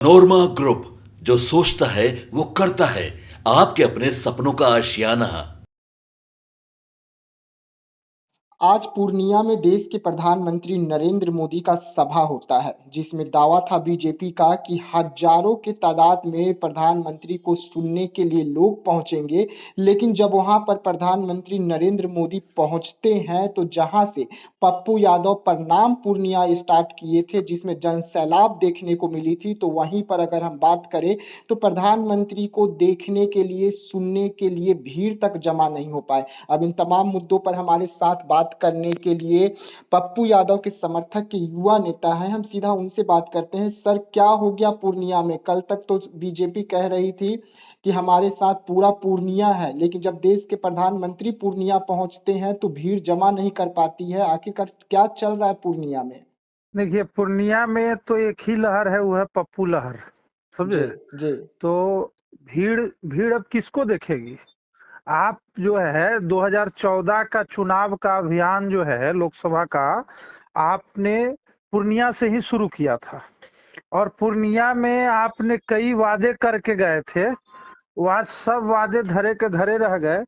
नोरमा group, जो सोचता है वो करता है। आपके अपने सपनों का आशियाना। आज पूर्णिया में देश के प्रधानमंत्री नरेंद्र मोदी का सभा होता है, जिसमें दावा था बीजेपी का कि हजारों की तादाद में प्रधानमंत्री को सुनने के लिए लोग पहुंचेंगे। लेकिन जब वहां पर प्रधानमंत्री नरेंद्र मोदी पहुंचते हैं तो जहां से पप्पू यादव प्रणाम पूर्णिया स्टार्ट किए थे, जिसमें जनसैलाब देखने को मिली थी, तो वहीं पर अगर हम बात करें तो प्रधानमंत्री को देखने के लिए, सुनने के लिए भीड़ तक जमा नहीं हो पाए। अब इन तमाम मुद्दों पर हमारे साथ बात करने के लिए पप्पू यादव के समर्थक के युवा नेता हैं। हम सीधा उनसे बात करते हैं। सर, क्या हो गया पूर्णिया में? कल तक तो बीजेपी कह रही थी कि हमारे साथ पूरा पूर्णिया है, लेकिन जब देश के प्रधानमंत्री पूर्णिया पहुंचते हैं तो भीड़ जमा नहीं कर पाती है। आखिरकार क्या चल रहा है पूर्णिया में? देखिए, पूर्णिया में तो एक ही लहर है, वो है पप्पू लहर। जी। समझे? जी। तो भीड़ भीड़ अब किसको देखेगी? आप जो है 2014 का चुनाव का अभियान जो है लोकसभा का, आपने पूर्णिया से ही शुरू किया था और पूर्णिया में आपने कई वादे करके गए थे। वह सब वादे धरे के धरे रह गए।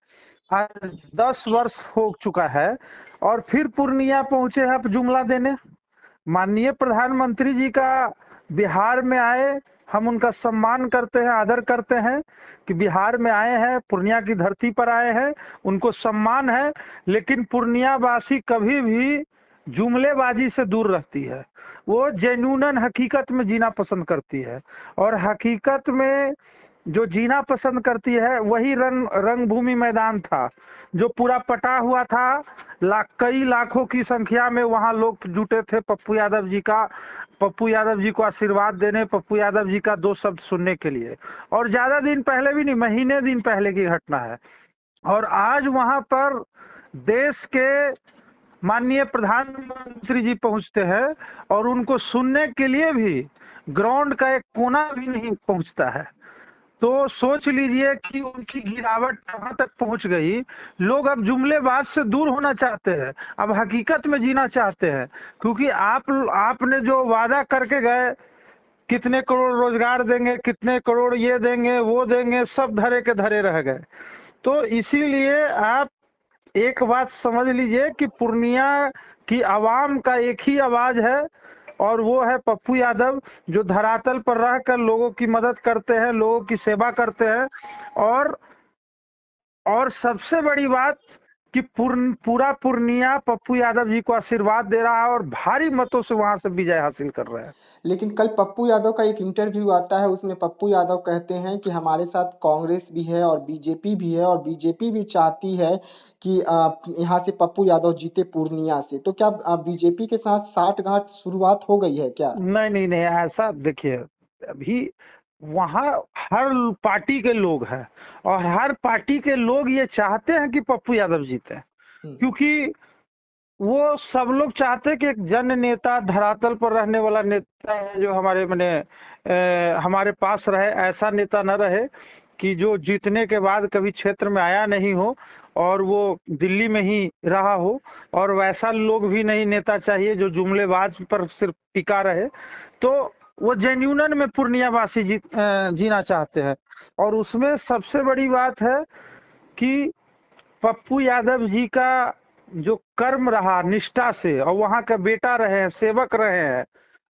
आज 10 वर्ष हो चुका है और फिर पूर्णिया पहुंचे हैं आप जुमला देने। माननीय प्रधानमंत्री जी का बिहार में आए, हम उनका सम्मान करते हैं, आदर करते हैं कि बिहार में आए हैं, पूर्णिया की धरती पर आए हैं, उनको सम्मान है। लेकिन पूर्णिया वासी कभी भी जुमलेबाजी से दूर रहती है। वो जेन्युइन हकीकत में जीना पसंद करती है और हकीकत में जो जीना पसंद करती है वही रंगभूमि मैदान था, जो पूरा पटा हुआ था। कई लाखों की संख्या में वहां लोग जुटे थे पप्पू यादव जी को आशीर्वाद देने, पप्पू यादव जी का दो शब्द सुनने के लिए। और ज्यादा दिन पहले भी नहीं, महीने दिन पहले की घटना है। और आज वहां पर देश के माननीय प्रधानमंत्री जी पहुंचते हैं और उनको सुनने के लिए भी ग्राउंड का एक कोना भी नहीं पहुंचता है। तो सोच लीजिए कि उनकी गिरावट कहां तक पहुंच गई। लोग अब जुमलेबाज से दूर होना चाहते हैं, अब हकीकत में जीना चाहते हैं। क्योंकि आपने जो वादा करके गए, कितने करोड़ रोजगार देंगे, कितने करोड़ ये देंगे वो देंगे, सब धरे के धरे रह गए। तो इसीलिए आप एक बात समझ लीजिए कि पूर्णिया की आवाम का एक ही आवाज है और वो है पप्पू यादव, जो धरातल पर रहकर लोगों की मदद करते हैं, लोगों की सेवा करते हैं। और सबसे बड़ी बात कि पूरा पूर्णिया पप्पू यादव जी को आशीर्वाद दे रहा है और भारी मतों से वहां से विजय हासिल कर रहे हैं। लेकिन कल पप्पू यादव का एक इंटरव्यू आता है, उसमें पप्पू यादव कहते हैं कि हमारे साथ कांग्रेस भी है और बीजेपी भी है, और बीजेपी भी चाहती है कि यहाँ से पप्पू यादव जीते पूर्णिया से। तो क्या बीजेपी के साथ साठगांठ शुरुआत हो गई है क्या? नहीं नहीं नहीं, ऐसा देखिए, अभी वहां हर पार्टी के लोग हैं और हर पार्टी के लोग ये चाहते हैं कि पप्पू यादव जीते, हम्म। क्योंकि वो सब लोग चाहते हैं कि एक जन नेता, धरातल पर रहने वाला नेता है, जो हमारे हमारे पास रहे। ऐसा नेता न रहे कि जो जीतने के बाद कभी क्षेत्र में आया नहीं हो और वो दिल्ली में ही रहा हो। और वैसा लोग भी नहीं नेता चाहिए जो जुमलेबाज पर सिर्फ टिका रहे। तो वो जेन्युइन में पूर्णिया वासी जीना चाहते हैं। और उसमें सबसे बड़ी बात है कि पप्पू यादव जी का जो कर्म रहा निष्ठा से, और वहां का बेटा रहे हैं, सेवक रहे हैं,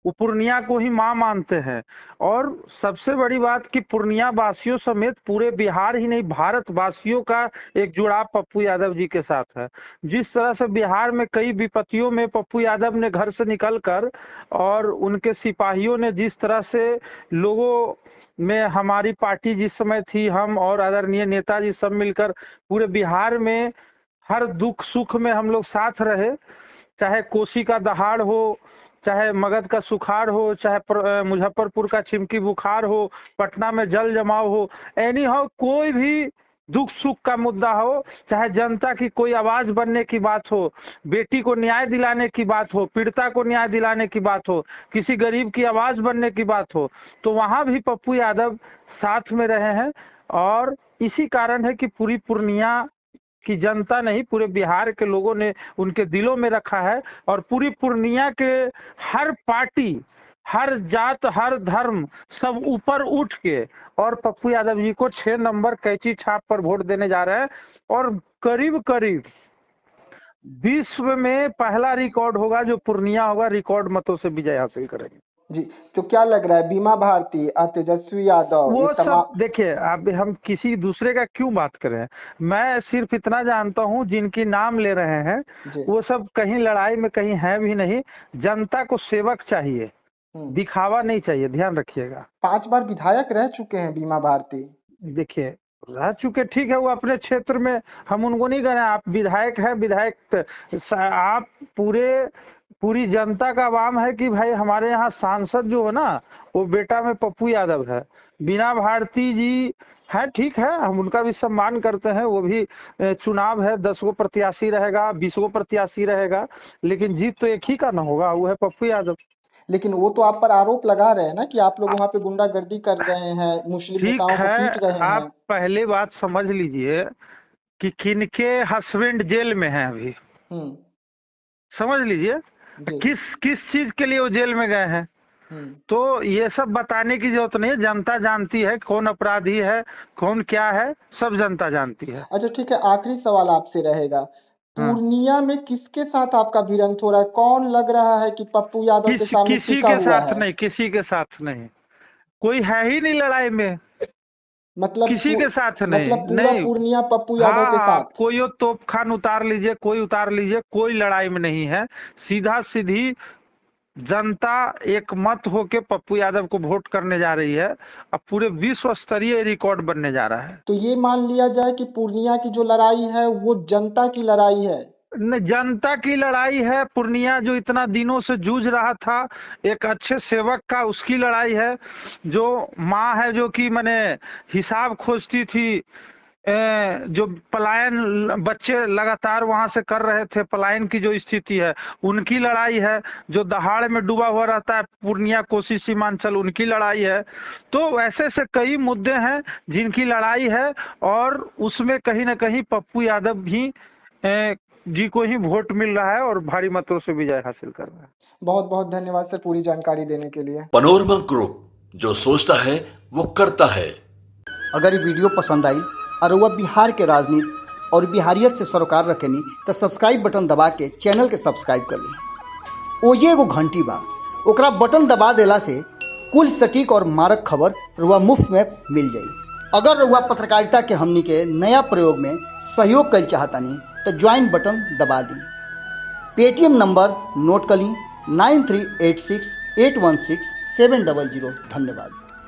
वो पूर्णिया को ही मां मानते हैं। और सबसे बड़ी बात कि पूर्णिया वासियों समेत पूरे बिहार ही नहीं, भारत वासियों का एक जुड़ाव पप्पू यादव जी के साथ है। जिस तरह से बिहार में कई विपत्तियों में पप्पू यादव ने घर से निकलकर, और उनके सिपाहियों ने जिस तरह से लोगों में, हमारी पार्टी जिस समय थी, हम और आदरणीय नेताजी सब मिलकर पूरे बिहार में हर दुख सुख में हम लोग साथ रहे। चाहे कोसी का दहाड़ हो, चाहे मगध का सुखाड़ हो, चाहे मुजफ्फरपुर का चिमकी बुखार हो, पटना में जल जमाव हो, एनी हो, कोई भी दुख सुख का मुद्दा हो, चाहे जनता की कोई आवाज बनने की बात हो, बेटी को न्याय दिलाने की बात हो, पीड़िता को न्याय दिलाने की बात हो, किसी गरीब की आवाज बनने की बात हो, तो वहां भी पप्पू यादव साथ में रहे हैं। और इसी कारण है कि पूरी पूर्णिया कि जनता नहीं, पूरे बिहार के लोगों ने उनके दिलों में रखा है। और पूरी पूर्णिया के हर पार्टी, हर जात हर धर्म सब ऊपर उठ के और पप्पू यादव जी को 6 नंबर कैंची छाप पर वोट देने जा रहे हैं। और करीब करीब विश्व में पहला रिकॉर्ड होगा जो पूर्णिया होगा, रिकॉर्ड मतों से विजय हासिल करेंगे। जी, तो क्या लग रहा है बीमा भारती, तेजस्वी यादव, ये वो सब तमाम? देखिए, अब हम किसी दूसरे का क्यों बात करें, मैं सिर्फ इतना जानता हूं जिनकी नाम ले रहे हैं जी। वो सब कहीं लड़ाई में कहीं है भी नहीं। जनता को सेवक चाहिए, दिखावा नहीं चाहिए, ध्यान रखिएगा। 5 बार विधायक रह चुके हैं बीमा भारती। देखिए, रह चुके ठीक है, वो अपने क्षेत्र में, हम उनको नहीं कह रहे हैं। आप विधायक हैं, विधायक आप पूरी जनता का आवाम है कि भाई हमारे यहाँ सांसद जो है ना वो बेटा में पप्पू यादव है। बीना भारती जी है, ठीक है, हम उनका भी सम्मान करते हैं। वो भी चुनाव है, 10 गो प्रत्याशी रहेगा, 20 गो प्रत्याशी रहेगा, लेकिन जीत तो एक ही का ना होगा, वो है पप्पू यादव। लेकिन वो तो आप पर आरोप लगा रहे हैं ना कि आप लोग वहां पे गुंडागर्दी कर रहे हैं, मुस्लिम ठीक नेताओं को है, पीट रहे हैं। आप पहले बात समझ लीजिए कि किनके हस्बैंड जेल में हैं अभी, हम्म। समझ लीजिए जी। किस चीज के लिए वो जेल में गए हैं। तो ये सब बताने की जरूरत नहीं है, जनता जानती है कौन अपराधी है, कौन क्या है, सब जनता जानती है। अच्छा ठीक है, आखिरी सवाल आपसे रहेगा, हाँ। पूर्णिया में किसके साथ आपका भिड़ंत हो रहा है? कौन लग रहा है कि पप्पू यादव के सामने किसी टिका के हुआ साथ है? नहीं, किसी के साथ नहीं, कोई है ही नहीं लड़ाई में, मतलब किसी के साथ नहीं, मतलब पूरा नहीं। पूर्णिया पप्पू यादव के हाँ, साथ? कोई तोप खान उतार लीजिए, कोई उतार लीजिए, कोई लड़ाई में नहीं है। सीधा सीधी जनता एक मत होके पप्पू यादव को वोट करने जा रही है। अब पूरे विश्व स्तरीय रिकॉर्ड बनने जा रहा है। तो ये मान लिया जाए कि पूर्णिया की जो लड़ाई है वो जनता की लड़ाई है? न, जनता की लड़ाई है। पूर्णिया जो इतना दिनों से जूझ रहा था एक अच्छे सेवक का, उसकी लड़ाई है। जो माँ है जो कि मैंने हिसाब खोजती थी, जो पलायन बच्चे लगातार वहां से कर रहे थे, पलायन की जो स्थिति है उनकी लड़ाई है। जो दहाड़ में डूबा हुआ रहता है पूर्णिया कोसी सीमांचल, उनकी लड़ाई है। तो ऐसे ऐसे कई मुद्दे हैं जिनकी लड़ाई है, और उसमें कहीं ना कहीं पप्पू यादव भी जी को ही वोट मिल रहा है और भारी मतों से विजय हासिल कर रहा है। बहुत बहुत धन्यवाद सर पूरी जानकारी देने के लिए। पनोरमा ग्रुप, जो सोचता है वो करता है। अगर ये वीडियो पसंद आई और वह बिहार के राजनीति और बिहारियत से सरोकार रखेनी तो सब्सक्राइब बटन दबा के चैनल के सब्सक्राइब कर ली। ओजे एगो घंटी बा, ओकरा बटन दबा देला से कुल सटीक और मारक खबर रुआ मुफ्त में मिल जाई। अगर रुआ पत्रकारिता के हमनी के नया प्रयोग में सहयोग कर चाहतानी तो ज्वाइन बटन दबा दी। पेटीएम नंबर नोट कर ली 9386816700। धन्यवाद।